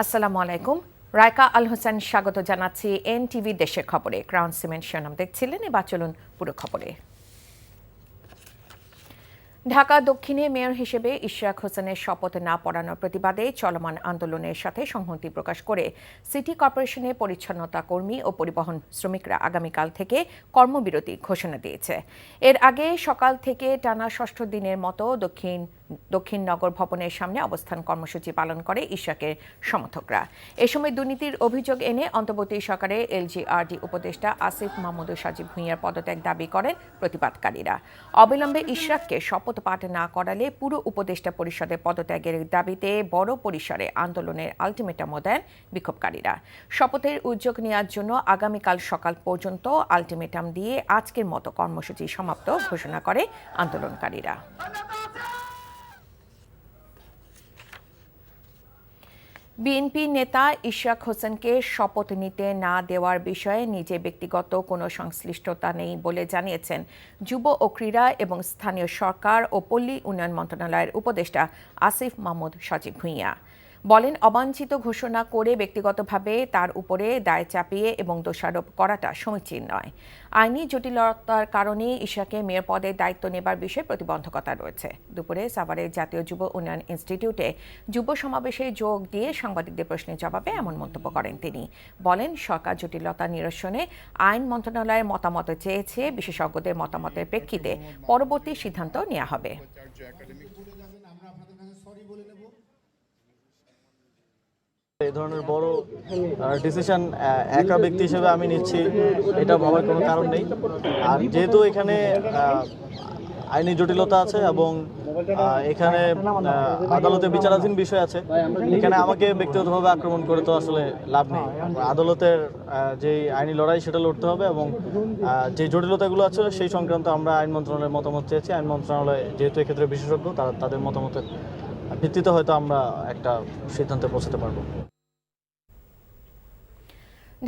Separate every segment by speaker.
Speaker 1: আসসালামু আলাইকুম। রায়কা আল হোসেন স্বাগত জানাচ্ছি এনটিভি দেশের খবরে। ক্রাউন সিমেন্ট শিরোনাম দেখছিলেন, এবার চলুন পুরো খবরে। ঢাকা দক্ষিণে মেয়র হিসেবে ইশরাক হোসেনের শপথ না পড়ানোর প্রতিবাদে চলমান আন্দোলনের সাথে সংহতি প্রকাশ করে সিটি কর্পোরেশনে পরিচ্ছন্নতা কর্মী ও পরিবহন শ্রমিকরা আগামীকাল থেকে কর্মবিরতি ঘোষণা দিয়েছে। এর আগে সকাল থেকে টানা ষষ্ঠ দিনের মতো দক্ষিণ নগর ভবনের সামনে অবস্থান কর্মসূচি পালন করে ইশরাকের সমর্থকরা। এ সময় দুর্নীতির অভিযোগ এনে অন্তর্বর্তী সরকারের এলজিআরডি উপদেষ্টা আসিফ মাহমুদ সাজিব ভুঁইয়ার পদত্যাগ দাবি করেন প্রতিবাদকারীরা। অবিলম্বে ইশরাককে শপথ পাঠ না করালে পুরো উপদেষ্টা পরিষদের পদত্যাগের দাবিতে বড় পরিসরে আন্দোলনের আলটিমেটামও দেন বিক্ষোভকারীরা। শপথের উদ্যোগ নেওয়ার জন্য আগামীকাল সকাল পর্যন্ত আলটিমেটাম দিয়ে আজকের মতো কর্মসূচি সমাপ্ত ঘোষণা করে আন্দোলনকারীরা। বিএনপি নেতা ইশরাক হোসেনকে শপথ নিতে না দেওয়ার বিষয়ে নিজে ব্যক্তিগত কোনো সংশ্লিষ্টতা নেই বলে জানিয়েছেন যুব ও ক্রীড়া এবং স্থানীয় সরকার ও পল্লী উন্নয়ন মন্ত্রণালয়ের উপদেষ্টা আসিফ মাহমুদ সাজিব ভুঁইয়া। বলেন, অবাঞ্ছিত ঘোষণা করে ব্যক্তিগতভাবে তার উপরে দায় চাপিয়ে এবং দোষারোপ করাটা সমীচীন নয়। আইনি জটিলতার কারণে ইশরাকে মেয়র পদের দায়িত্ব নেবার বিষয়ে প্রতিবন্ধকতা রয়েছে। দুপুরে সাভারের জাতীয় যুব উন্নয়ন ইনস্টিটিউটে যুব সমাবেশে যোগ দিয়ে সাংবাদিকদের প্রশ্নের জবাবে এমন মন্তব্য করেন তিনি। বলেন, সরকার জটিলতা নিরসনে আইন মন্ত্রণালয়ের মতামত চেয়েছে, বিশেষজ্ঞদের মতামতের প্রেক্ষিতে পরবর্তী সিদ্ধান্ত নেওয়া হবে।
Speaker 2: এই ধরনের বড় ডিসিশন একা ব্যক্তি হিসেবে আমি নিচ্ছি, এটা ভাবার কোনো কারণ নেই। আর যেহেতু এখানে আইনি জটিলতা আছে এবং এখানে আদালতে বিচারাধীন বিষয় আছে, এখানে আমাকে ব্যক্তিগতভাবে আক্রমণ করে তো আসলে লাভ নেই। আদালতের যে আইনি লড়াই সেটা লড়তে হবে এবং যে জটিলতাগুলো আছে সেই সংক্রান্ত আমরা আইন মন্ত্রণালয়ের মতামত চেয়েছি। আইন মন্ত্রণালয় যেহেতু এক্ষেত্রে বিশেষজ্ঞ, তাদের মতামতের ভিত্তিতে হয়তো আমরা একটা সিদ্ধান্তে পৌঁছাতে পারবো।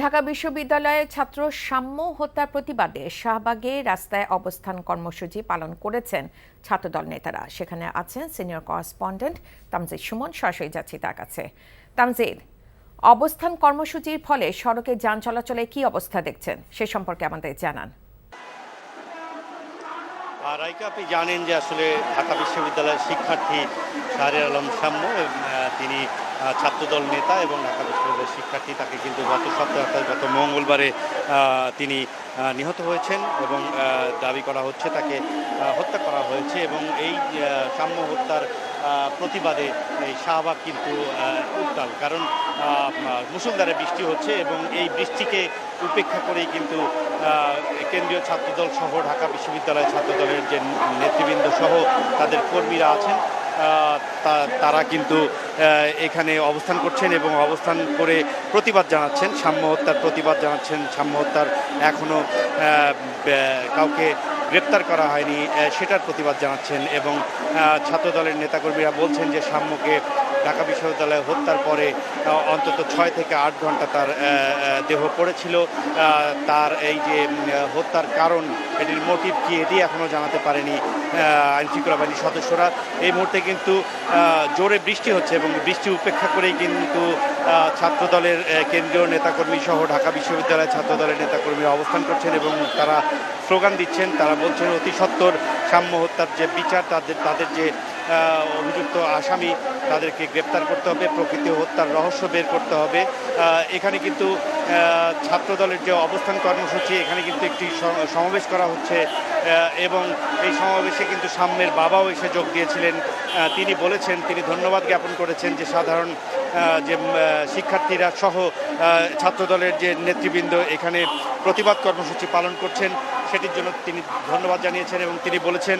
Speaker 1: ঢাকা বিশ্ববিদ্যালয়ের ছাত্র সাম্য হত্যার প্রতিবাদে শাহবাগে রাস্তায় অবস্থান কর্মসূচি পালন করেছেন ছাত্রদল নেতারা। সেখানে আছেন সিনিয়র করেসপন্ডেন্ট তামজিদ সুমন। সরাসরি যাচ্ছি তার কাছে। তামজিদ, অবস্থান কর্মসূচির ফলে সড়কে যান চলাচলে কি অবস্থা দেখছেন সে সম্পর্কে আমাদের জানান।
Speaker 3: রাইকা, আপনি জানেন যে আসলে ঢাকা বিশ্ববিদ্যালয়ের শিক্ষার্থী শাহরিয়ার আলম সাম্য, তিনি ছাত্রদল নেতা এবং ঢাকা বিশ্ববিদ্যালয়ের শিক্ষার্থী। তাকে কিন্তু গত সপ্তাহে গত মঙ্গলবারে তিনি নিহত হয়েছেন এবং দাবি করা হচ্ছে তাকে হত্যা করা হয়েছে। এবং এই সাম্য হত্যার প্রতিবাদে এই শাহবাগ কিন্তু উত্তাল, কারণ মুষলধারে বৃষ্টি হচ্ছে এবং এই বৃষ্টিকে উপেক্ষা করেই কিন্তু কেন্দ্রীয় ছাত্রদল সহ ঢাকা বিশ্ববিদ্যালয়ের ছাত্রদলের যে নেতৃবৃন্দ সহ তাদের কর্মীরা আছেন, তারা কিন্তু এখানে অবস্থান করছেন এবং অবস্থান করে প্রতিবাদ জানাচ্ছেন, সাম্য হত্যার প্রতিবাদ জানাচ্ছেন। সাম্য হত্যার এখনও কাউকে গ্রেপ্তার করা হয়নি সেটার প্রতিবাদ জানাচ্ছেন এবং ছাত্রদলের নেতাকর্মীরা বলছেন যে সাম্যকে ঢাকা বিশ্ববিদ্যালয়ে হত্যার পরে অন্তত 6 থেকে 8 ঘন্টা তার দেহ পড়েছিল। তার এই যে হত্যার কারণ, এটির মোটিভ কি, এটি এখনও জানাতে পারেনি আইনশৃঙ্খলা বাহিনীর সদস্যরা। এই মুহূর্তে কিন্তু জোরে বৃষ্টি হচ্ছে এবং বৃষ্টি উপেক্ষা করেই কিন্তু ছাত্রদলের কেন্দ্রীয় নেতাকর্মী সহ ঢাকা বিশ্ববিদ্যালয়ের ছাত্রদলের নেতাকর্মীরা অবস্থান করছেন এবং তারা স্লোগান দিচ্ছেন। তারা বলছেন অতি সত্বর সাম্য হত্যার যে বিচার, তাদের যে অভিযুক্ত আসামি তাদেরকে গ্রেপ্তার করতে হবে, প্রকৃত হত্যার রহস্য বের করতে হবে। এখানে কিন্তু ছাত্রদলের যে অবস্থান কর্মসূচি, এখানে কিন্তু একটি সমাবেশ করা হচ্ছে এবং এই সমাবেশে কিন্তু সাম্যের বাবাও এসে যোগ দিয়েছিলেন। তিনি বলেছেন, তিনি ধন্যবাদ জ্ঞাপন করেছেন যে সাধারণ যে শিক্ষার্থীরা সহ ছাত্রদলের যে নেতৃবৃন্দ এখানে প্রতিবাদ কর্মসূচি পালন করছেন সেটির জন্য তিনি ধন্যবাদ জানিয়েছেন এবং তিনি বলেছেন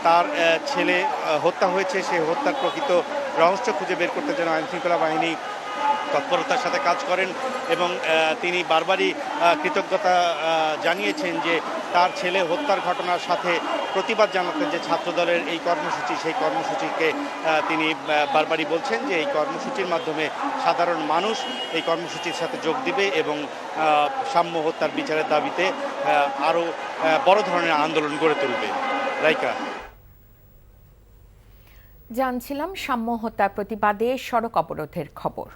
Speaker 3: তার ছেলে হত্যা হয়েছে, সেই হত্যার প্রকৃত রহস্য খুঁজে বের করতে যেন আইনশৃঙ্খলা বাহিনী তৎপরতার সাথে কাজ করেন এবং তিনি বারবারই কৃতজ্ঞতা জানিয়েছেন যে তার ছেলে হত্যার ঘটনার সাথে প্রতিবাদ জানাতে যে ছাত্রদলের এই কর্মসূচি, সেই কর্মসূচিকে তিনি বারবারই বলছেন যে এই কর্মসূচির মাধ্যমে সাধারণ মানুষ এই কর্মসূচির সাথে যোগ দিবে এবং সাম্য হত্যার বিচারের দাবিতে আরও বড় ধরনের আন্দোলন গড়ে তুলবে। রাইকা,
Speaker 1: জানছিলাম সাম্য হত্যার প্রতিবাদে সড়ক অবরোধের খবর।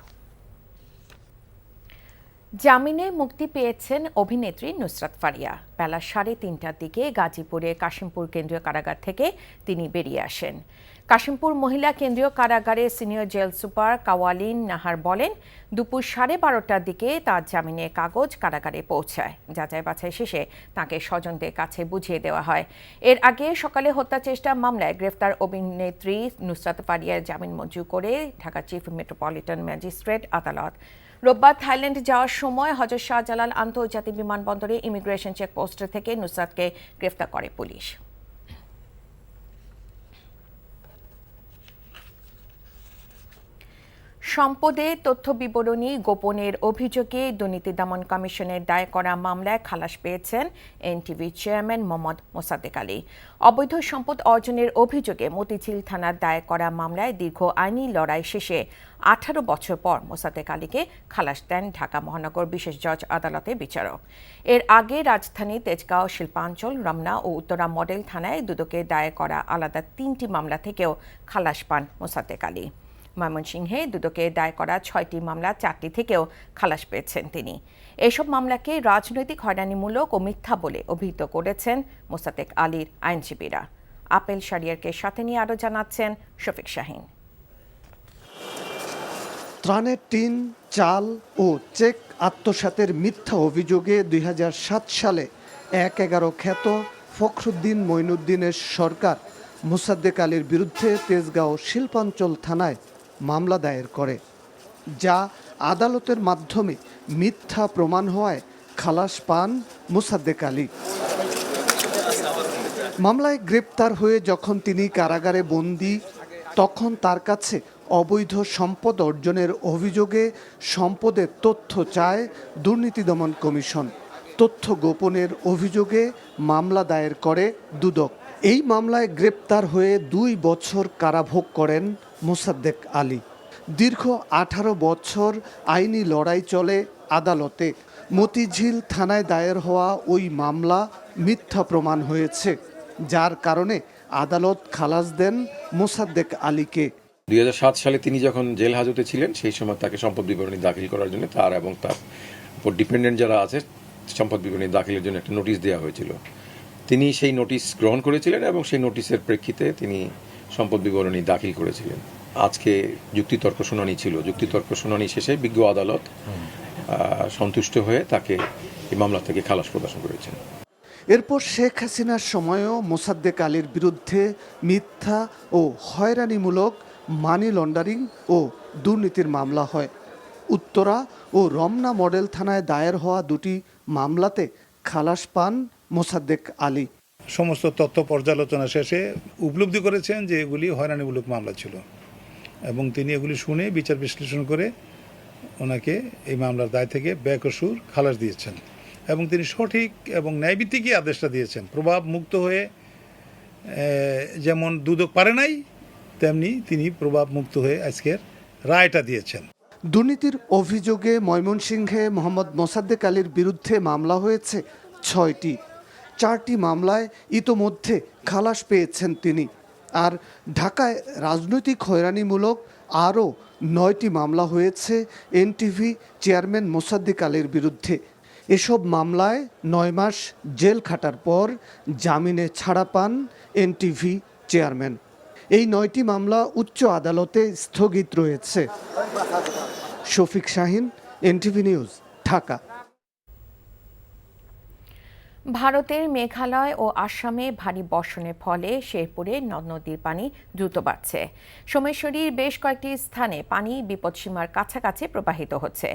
Speaker 1: জামিনে মুক্তি পেয়েছেন অভিনেত্রী নুসরাত ফারিয়া। বেলা 3:30টার দিকে গাজীপুরে কাশিমপুর কেন্দ্রীয় কারাগার থেকে তিনি বেরিয়ে আসেন। কাশিমপুর মহিলা কেন্দ্রীয় কারাগারের সিনিয়র জেল সুপার কাওয়ালিন নাহার বলেন, দুপুর 12:30টার দিকে তার জামিনের কাগজ কারাগারে পৌঁছায়। যাচাই বাছাই শেষে তাকে স্বজনদের কাছে বুঝিয়ে দেওয়া হয়। এর আগে সকালে হত্যা চেষ্টা মামলায় গ্রেফতার অভিনেত্রী নুসরাত ফারিয়ার জামিন মঞ্জুর করে ঢাকা চিফ মেট্রোপলিটন ম্যাজিস্ট্রেট আদালত। রোববার থাইল্যান্ড যাওয়ার সময় হযরত শাহজালাল আন্তর্জাতিক বিমানবন্দরে ইমিগ্রেশন চেকপোস্ট থেকে নুসরাতকে গ্রেফতার করে পুলিশ। সম্পদে তথ্য বিবরণী গোপনের অভিযোগে দুর্নীতি দমন কমিশনের দায়ের করা মামলায় খালাস পেয়েছেন এনটিভি চেয়ারম্যান মোহাম্মদ মোসাদ্দেক আলী। অবৈধ সম্পদ অর্জনের অভিযোগে মতিঝিল থানার দায়ের করা মামলায় দীর্ঘ আইনি লড়াই শেষে 18 বছর পর মোসাদ্দেক আলীকে খালাস দেন ঢাকা মহানগর বিশেষ জজ আদালতের বিচারক। এর আগে রাজধানী তেজগাঁও, শিল্পাঞ্চল, রমনা ও উত্তরা মডেল থানায় দুদকে দায়ের করা আলাদা 3টি মামলা থেকেও খালাস পান মোসাদ্দেক আলী। ময়মনসিংহে দুদকে দায়ের করা 6টি মামলা 4টি থেকেও খালাস পেয়েছেন তিনি। এসব মামলাকে রাজনৈতিক হয়রানিমূলক ও মিথ্যা বলে অভিহিত করেছেন মোসাদ্দেক আলীর আইনজীবীরা। আপেল শারিয়ারকে সাথে নিয়ে আরও জানাচ্ছেন শফিক শাহীন।
Speaker 4: ত্রাণের টিন, চাল ও চেক আত্মসাতের মিথ্যা অভিযোগে 2007 সালে 1/11 খ্যাত ফখরুদ্দিন মঈনুদ্দিনের সরকার মোসাদ্দেক আলীর বিরুদ্ধে তেজগাঁও শিল্পাঞ্চল থানায় মামলা দায়ের করে, যা আদালতের মাধ্যমে মিথ্যা প্রমাণ হওয়ায় খালাস পান মোসাদ্দেক আলী। মামলায় গ্রেপ্তার হয়ে যখন তিনি কারাগারে বন্দী, তখন তার কাছে অবৈধ সম্পদ অর্জনের অভিযোগে সম্পদের তথ্য চায় দুর্নীতি দমন কমিশন। তথ্য গোপনের অভিযোগে মামলা দায়ের করে দুদক। এই মামলায় গ্রেপ্তার হয়ে 2 বছর কারাভোগ করেন মোসাদ্দেক আলী। দীর্ঘ 18 বছর আইনি লড়াই চলে আদালতে। মতিঝিল থানায় দায়ের হওয়া ওই মামলা মিথ্যা প্রমাণ হয়েছে, যার কারণে আদালত খালাস দেন মোসাদ্দেক আলীকে।
Speaker 5: 2007 সালে তিনি যখন জেল হাজতে ছিলেন, সেই সময় তাকে সম্পদ বিবরণী দাখিল করার জন্য তার এবং তার উপর ডিপেন্ডেন্ট যারা আছে সম্পদ বিবরণী দাখিলের জন্য একটা নোটিশ দেওয়া হয়েছিল। তিনি সেই নোটিশ গ্রহণ করেছিলেন এবং সেই নোটিশের প্রেক্ষিতে তিনি সম্পদ বিবরণী দাখিল করেছিলেন। আজকে যুক্তিতর্ক শুনানি ছিল। যুক্তিতর্ক শুনানি শেষে বিজ্ঞ আদালত সন্তুষ্ট হয়ে তাকে এই মামলা থেকে খালাস প্রদান করেছেন।
Speaker 4: এরপর শেখ হাসিনার সময়ও মোসাদ্দেক আলীর বিরুদ্ধে মিথ্যা ও হয়রানিমূলক মানি লন্ডারিং ও দুর্নীতির মামলা হয়। উত্তরা ও রমনা মডেল থানায় দায়ের হওয়া 2টি মামলাতে খালাস পান মোসাদ্দেক আলী।
Speaker 6: সমস্ত তথ্য পর্যালোচনা শেষে উপলব্ধি করেছেন যে এগুলি হয়রানিমূলক মামলা ছিল এবং তিনি এগুলি শুনে বিচার বিশ্লেষণ করে ওনাকে এই মামলার দায় থেকে বেকসুর খালাস দিয়েছেন এবং তিনি সঠিক এবং ন্যায়ভিত্তিকই আদেশটা দিয়েছেন। প্রভাব মুক্ত হয়ে যেমন দুদক পারে নাই, তেমনি তিনি প্রভাব মুক্ত হয়ে আজকের রায়টা দিয়েছেন।
Speaker 4: দুর্নীতির অভিযোগে ময়মনসিংহে মোহাম্মদ মোসাদ্দেক আলীর বিরুদ্ধে মামলা হয়েছে 6টি। 4টি মামলায় ইতোমধ্যে খালাস পেয়েছেন তিনি। আর ঢাকায় রাজনৈতিক হয়রানিমূলক আরও 9টি মামলা হয়েছে এনটিভি চেয়ারম্যান মোসাদ্দেক আলীর বিরুদ্ধে। এসব মামলায় 9 মাস জেল খাটার পর জামিনে ছাড়া পান এনটিভি চেয়ারম্যান। এই 9টি মামলা উচ্চ আদালতে স্থগিত রয়েছে। Shafiq Shahin, NTV news, Dhaka.
Speaker 1: ভারতের মেঘালয় ও আসামে ভারী বর্ষণের ফলে শেরপুরে নদ নদীর পানি দ্রুত বাড়ছে। সোমেশ্বরীর বেশ কয়েকটি স্থানে পানি বিপদসীমার কাছাকাছি প্রবাহিত হচ্ছে।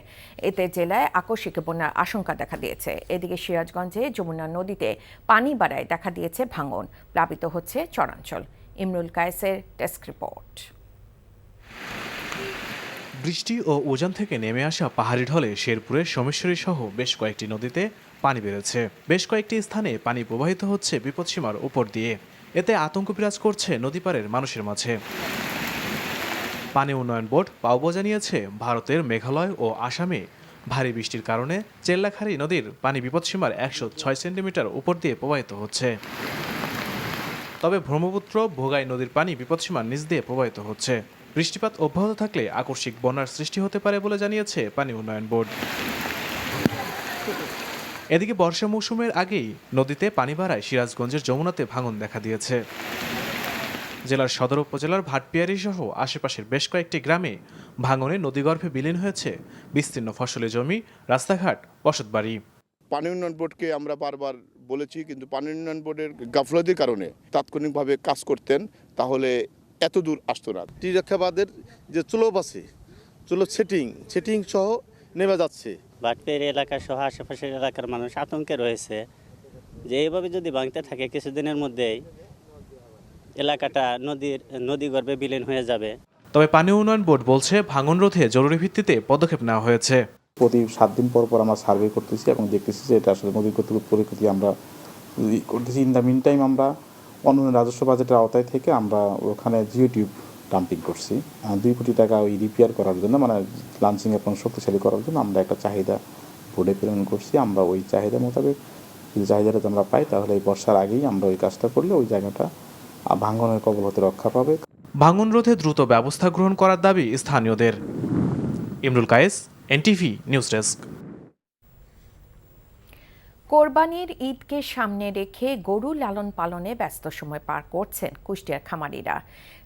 Speaker 1: এতে জেলায় আকস্মিক বন্যার আশঙ্কা দেখা দিয়েছে। এদিকে সিরাজগঞ্জে যমুনা নদীতে পানি বাড়ায় দেখা দিয়েছে ভাঙন, প্লাবিত হচ্ছে চরাঞ্চল। ইমরুল কায়েসের ডেস্ক রিপোর্ট।
Speaker 7: বৃষ্টি ও উজান থেকে নেমে আসা পাহাড়ি ঢলে শেরপুরের সোমেশ্বরী সহ বেশ কয়েকটি নদীতে পানি বেড়েছে। বেশ কয়েকটি স্থানে পানি প্রবাহিত হচ্ছে বিপদসীমার উপর দিয়ে। এতে আতঙ্ক বিরাজ করছে নদীপাড়ের মানুষের মাঝে। পানি উন্নয়ন বোর্ড পাউবো জানিয়েছে, ভারতের মেঘালয় ও আসামে ভারী বৃষ্টির কারণে চেল্লাখাড়ি নদীর পানি বিপদসীমার 106 সেন্টিমিটার উপর দিয়ে প্রবাহিত হচ্ছে। তবে ব্রহ্মপুত্র, ভোগাই নদীর পানি বিপদসীমার নিচ দিয়ে প্রবাহিত হচ্ছে। বৃষ্টিপাত অব্যাহত থাকলে আকস্মিক বন্যার সৃষ্টি হতে পারে বলে জানিয়েছে পানি উন্নয়ন বোর্ড। এদিকে বর্ষা মৌসুমের আগেই নদীতে পানি বাড়ায় সিরাজগঞ্জের যমুনাতে ভাঙন দেখা দিয়েছে। জেলার সদর উপজেলার ভাটপিয়ারি সহ আশেপাশের বেশ কয়েকটি গ্রামে ভাঙনে নদীগর্ভে বিলীন হয়েছে বিস্তীর্ণ ফসলি জমি, রাস্তাঘাট, বসতবাড়ি।
Speaker 8: পানি উন্নয়ন বোর্ডকে আমরা বারবার বলেছি, কিন্তু পানি উন্নয়ন বোর্ডের গাফলতির কারণে তাৎক্ষণিকভাবে কাজ করতেন তাহলে এত দূর আসতো না।
Speaker 9: টিরক্ষাবাদের যে চুলোপ আছে, চুলো সেটিং সহ নেমে যাচ্ছে।
Speaker 10: ভাটপিয়ারি এলাকা সহ আশেপাশের এলাকার মানুষ আতঙ্কে রয়েছে যে এইভাবে যদি ভাঙতে থাকে কিছুদিনের মধ্যেই এলাকাটা নদীগর্ভে বিলীন হয়ে যাবে।
Speaker 7: তবে পানি উন্নয়ন বোর্ড বলছে ভাঙন রোধে জরুরি ভিত্তিতে পদক্ষেপ নেওয়া হয়েছে।
Speaker 11: প্রতি 7 দিন পর আমরা সার্ভে করতেছি এবং দেখতেছি যে এটা আসলে নদীর পরিস্থিতি আমরা করতেছি। ইন দ্য মিন টাইম আমরা অন্যান্য রাজস্ব বাজেটের আওতায় থেকে আমরা ওখানে জিও টিউব ডাম্পিং করছি 2 কোটি টাকা ওই রিপেয়ার করার জন্য, মানে লাঞ্চিং এবং শক্তিশালী করার জন্য আমরা একটা চাহিদা বোর্ডে প্রেরণ করছি। আমরা ওই চাহিদা মোতাবেক যদি চাহিদাটা আমরা পাই তাহলে এই বর্ষার আগেই আমরা ওই কাজটা করলে ওই জায়গাটা ভাঙনের কবল হতে রক্ষা পাবে।
Speaker 7: ভাঙন রোধে দ্রুত ব্যবস্থা গ্রহণ করার দাবি স্থানীয়দের। Imrul Kayes, NTV news desk.
Speaker 1: কোরবানির ঈদকে সামনে রেখে গরু লালন পালনে ব্যস্ত সময় পার করছেন কুষ্টিয়ার খামারিরা।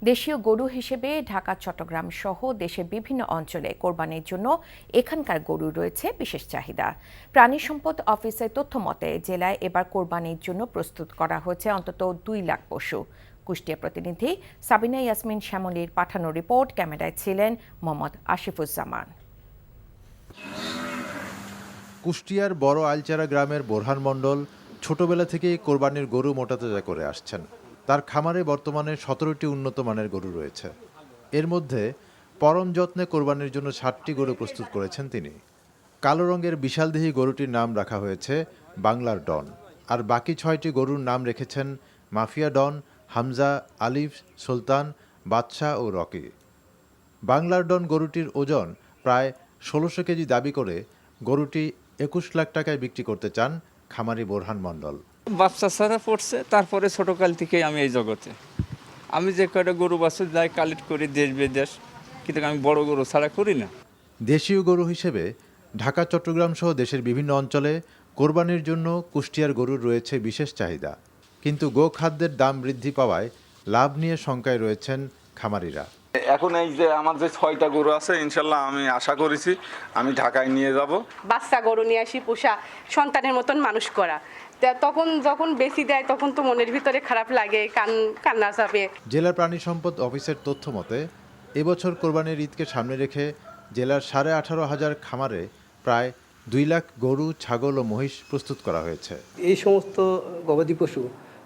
Speaker 1: দেশীয় গরু হিসেবে ঢাকা, চট্টগ্রাম সহ দেশের বিভিন্ন অঞ্চলে কোরবানির জন্য এখানকার গরু রয়েছে বিশেষ চাহিদা। প্রাণী সম্পদ অফিসের তথ্য মতে জেলায় এবার কোরবানির জন্য প্রস্তুত করা হয়েছে অন্তত 2 লাখ পশু। কুষ্টিয়া প্রতিনিধি সাবিনা ইয়াসমিন শ্যামলীর পাঠানো রিপোর্ট, ক্যামেরায় ছিলেন মোহাম্মদ আশিফুজ্জামান।
Speaker 12: কুষ্টিয়ার বড় আইলচারা গ্রামের বোরহান মণ্ডল ছোটবেলা থেকেই কোরবানির গরু মোটাতাজা করে আসছেন। তার খামারে বর্তমানে 17টি উন্নত মানের গরু রয়েছে। এর মধ্যে পরম যত্নে কোরবানির জন্য 60টি গরু প্রস্তুত করেছেন তিনি। কালো রঙের বিশালদেহী গরুটির নাম রাখা হয়েছে বাংলার ডন, আর বাকি 6টি গরুর নাম রেখেছেন মাফিয়া ডন, হামজা, আলিফ, সুলতান, বাদশাহ ও রকি। বাংলার ডন গরুটির ওজন প্রায় 1600 কেজি দাবি করে গরুটি 21 লাখ টাকায় বিক্রি করতে চান খামারি বোরহান মণ্ডল।
Speaker 13: বাচ্চা ছাড়া পড়ছে, তারপরে ছোটকাল থেকেই আমি এই জগতে। আমি যে কয়টা গরু বাছুর যাই কালেক্ট করি দেশ বিদেশ, কিন্তু আমি বড় গরু ছাড়া করি না।
Speaker 12: দেশীয় গরু হিসেবে ঢাকা, চট্টগ্রাম সহ দেশের বিভিন্ন অঞ্চলে কোরবানির জন্য কুষ্টিয়ার গরুর রয়েছে বিশেষ চাহিদা। কিন্তু গোখাদ্যের দাম বৃদ্ধি পাওয়ায় লাভ নিয়ে শঙ্কায় রয়েছেন খামারিরা।
Speaker 14: এখন এই যে আমার যে 6টা গরু আছে, ইনশাল্লাহ আমি আশা করেছি আমি ঢাকায় নিয়ে যাব।
Speaker 15: বাচ্চা গরু নিয়ে আসি পোষা, সন্তানের মতন মানুষ করা, তখন যখন বেশি দেয় তখন তো মনের ভিতরে খারাপ লাগে, কান্না চাপে।
Speaker 12: জেলার প্রাণী সম্পদ অফিসের তথ্য মতে এবছর কোরবানির ঈদকে সামনে রেখে জেলার 18,500 খামারে প্রায় 2 লাখ গরু, ছাগল ও মহিষ প্রস্তুত করা হয়েছে।
Speaker 16: এই সমস্ত গবাদি পশু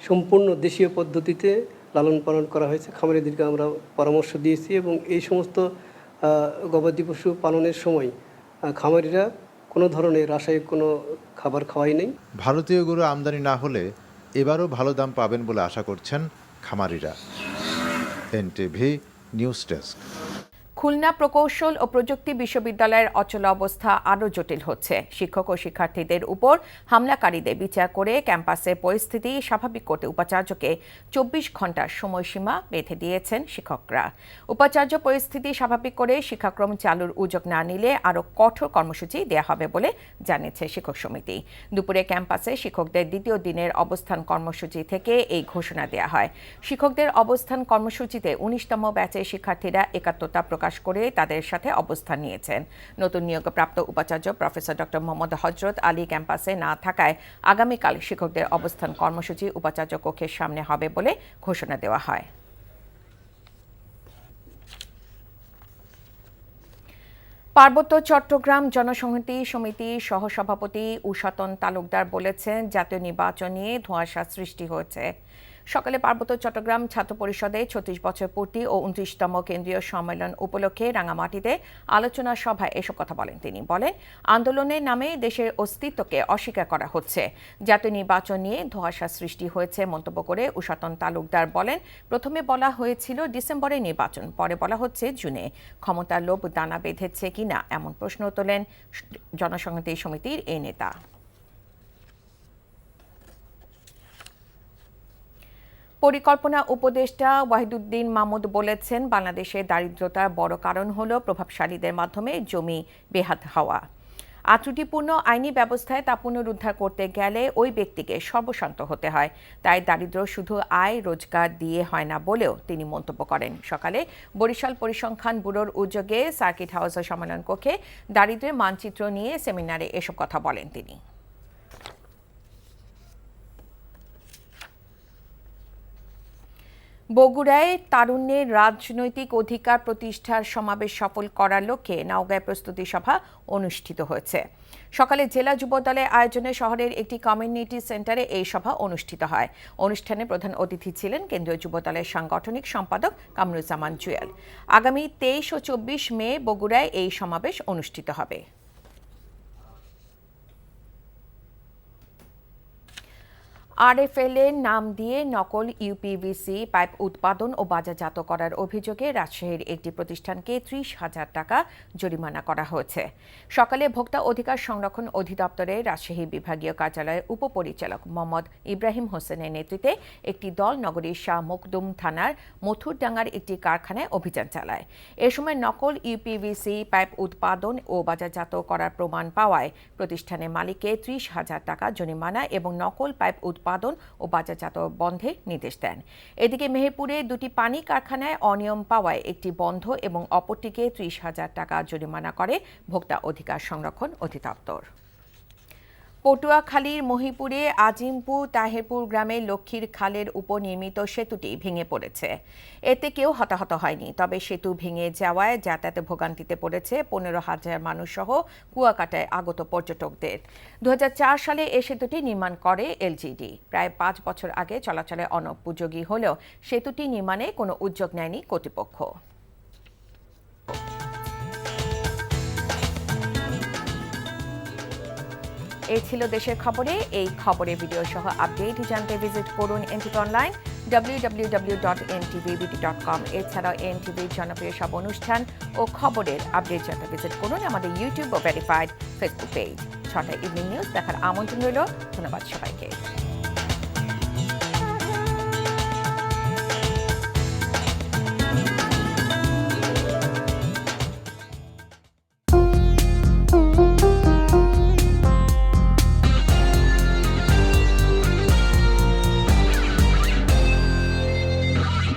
Speaker 16: সম্পূর্ণ দেশীয় পদ্ধতিতে লালন পালন করা হয়েছে। খামারিদেরকে আমরা পরামর্শ দিয়েছি এবং এই সমস্ত গবাদি পশু পালনের সময় খামারিরা কোনো ধরনের রাসায়নিক কোনো খাবার খাওয়াই নেই।
Speaker 12: ভারতীয় গরু আমদানি না হলে এবারও ভালো দাম পাবেন বলে আশা করছেন খামারিরা। NTV news desk.
Speaker 1: খুলনা প্রকৌশল ও প্রযুক্তি বিশ্ববিদ্যালয়ের অচল অবস্থা আরও জটিল হচ্ছে। শিক্ষক ও শিক্ষার্থীদের উপর হামলাকারীদের বিচার করে ক্যাম্পাসের পরিস্থিতি স্বাভাবিক করতে উপাচার্যকে 24 ঘণ্টার সময়সীমা বেঁধে দিয়েছেন শিক্ষকরা। উপাচার্য পরিস্থিতি স্বাভাবিক করে শিক্ষাক্রম চালুর উদ্যোগ না নিলে আরও কঠোর কর্মসূচি দেওয়া হবে বলে জানিয়েছে শিক্ষক সমিতি। দুপুরে ক্যাম্পাসে শিক্ষকদের দ্বিতীয় দিনের অবস্থান কর্মসূচি থেকে এই ঘোষণা দেওয়া হয়। শিক্ষকদের অবস্থান কর্মসূচিতে 19তম ব্যাচের শিক্ষার্থীরা একাত্মতা প্রকাশ করে তাদের সাথে অবস্থান নিয়েছেন। নতুন নিয়োগপ্রাপ্ত উপাচার্য প্রফেসর ডক্টর মোহাম্মদ হযরত আলী ক্যাম্পাসে না থাকায় আগামীকাল শিক্ষকদের অবস্থান কর্মসূচি উপাচার্য কক্ষের সামনে হবে বলে ঘোষণা দেওয়া হয়। পার্বত্য চট্টগ্রাম জনসংহতি সমিতির সহসভাপতি উষাতন তালুকদার বলেছেন, জাতীয় নির্বাচন নিয়ে ধোঁয়াশা সৃষ্টি হয়েছে। সকালে পার্বত্য চট্টগ্রাম ছাত্র পরিষদে 36 বছর পূর্তি ও 29তম কেন্দ্রীয় সম্মেলন উপলক্ষে রাঙামাটিতে আলোচনা সভায় এসব কথা বলেন তিনি। বলেন, আন্দোলনের নামে দেশের অস্তিত্বকে অস্বীকার করা হচ্ছে। জাতীয় নির্বাচন নিয়ে ধোঁয়াশা সৃষ্টি হয়েছে মন্তব্য করে উষাতন তালুকদার বলেন, প্রথমে বলা হয়েছিল ডিসেম্বরে নির্বাচন, পরে বলা হচ্ছে জুনে। ক্ষমতার লোভ দানা বেঁধেছে কিনা এমন প্রশ্ন তোলেন জনসংহতি সমিতির এই নেতা। পরিকল্পনা উপদেষ্টা ওয়াহিদুদ্দিন মাহমুদ বলেছেন, বাংলাদেশে দারিদ্রতার বড় কারণ হল প্রভাবশালীদের মাধ্যমে জমি বেহাত হওয়া। ত্রুটিপূর্ণ আইনি ব্যবস্থায় তা পুনরুদ্ধার করতে গেলে ওই ব্যক্তিকে সর্বশান্ত হতে হয়। তাই দারিদ্র্য শুধু আয় রোজগার দিয়ে হয় না বলেও তিনি মন্তব্য করেন। সকালে বরিশাল পরিসংখ্যান ব্যুরোর উদ্যোগে সার্কিট হাউসের সম্মেলন কক্ষে দারিদ্র্যের মানচিত্র নিয়ে সেমিনারে এসব কথা বলেন তিনি। বগুড়ায় তারুণ্যের রাজনৈতিক অধিকার প্রতিষ্ঠার সমাবেশ সফল করার লক্ষ্যে নওগাঁয় প্রস্তুতি সভা অনুষ্ঠিত হয়েছে। সকালে জেলা যুবদলের আয়োজনে শহরের একটি কমিউনিটি সেন্টারে এই সভা অনুষ্ঠিত হয়। অনুষ্ঠানে প্রধান অতিথি ছিলেন কেন্দ্রীয় যুবদলের সাংগঠনিক সম্পাদক কামরুজ্জামান জুয়েল। আগামী 23 ও 24 মে বগুড়ায় এই সমাবেশ অনুষ্ঠিত হবে। আরএফএল এর নাম দিয়ে নকল ইউপিভিসি পাইপ উৎপাদন ও বাজারজাত করার অভিযোগে রাজশাহীর একটি প্রতিষ্ঠানকে 30,000 টাকা জরিমানা করা হয়েছে। সকালে ভোক্তা অধিকার সংরক্ষণ অধিদপ্তরের রাজশাহী বিভাগীয় কার্যালয়ের উপপরিচালক মোহাম্মদ ইব্রাহিম হোসেনের নেতৃত্বে একটি দল নগরীর শাহ মখদুম থানার মথুরডাঙ্গার একটি কারখানায় অভিযান চালায়। এ সময় নকল ইউপিভিসি পাইপ উৎপাদন ও বাজারজাত করার প্রমাণ পাওয়ায় প্রতিষ্ঠানের মালিককে 30,000 টাকা জরিমানা এবং নকল পাইপ উৎপাদন ও বাজারজাত বন্ধের নির্দেশ দেন। এদিকে মেহেরপুরে দুটি পানি কারখানায় অনিয়ম পাওয়ায় একটি বন্ধ এবং অপরটিকে 30,000 টাকা জরিমানা করে ভোক্তা অধিকার সংরক্ষণ অধিদপ্তর। পটুয়াখালীর মহিপুরে আজিমপুর তাহেরপুর গ্রামে লক্ষ্মীর খালের উপর নির্মিত সেতুটি ভেঙে পড়েছে। এতে কেউ হতাহত হয়নি, তবে সেতু ভেঙে যাওয়ায় যাতায়াতে ভোগান্তিতে পড়েছে 15,000 মানুষ সহ কুয়াকাটায় আগত পর্যটকদের। 2004 সালে এই সেতুটি নির্মাণ করে এলজিডি। প্রায় 5 বছর আগে চলাচলে অনুপযোগী হলেও সেতুটি নির্মাণে কোনো উদ্যোগ নেয়নি কর্তৃপক্ষ। এই ছিল দেশের খবরে। এই খবরের ভিডিও সহ আপডেট জানতে ভিজিট করুন এনটিভি অনলাইন www.ntvbt.com। এছাড়াও এনটিভির জনপ্রিয় সব অনুষ্ঠান ও খবরের আপডেট জানতে ভিজিট করুন আমাদের ইউটিউব ও ভেরিফাইড ফেসবুক পেজ। 6টায় ইভিনিং নিউজ দেখার আমন্ত্রণ রইল। ধন্যবাদ সবাইকে।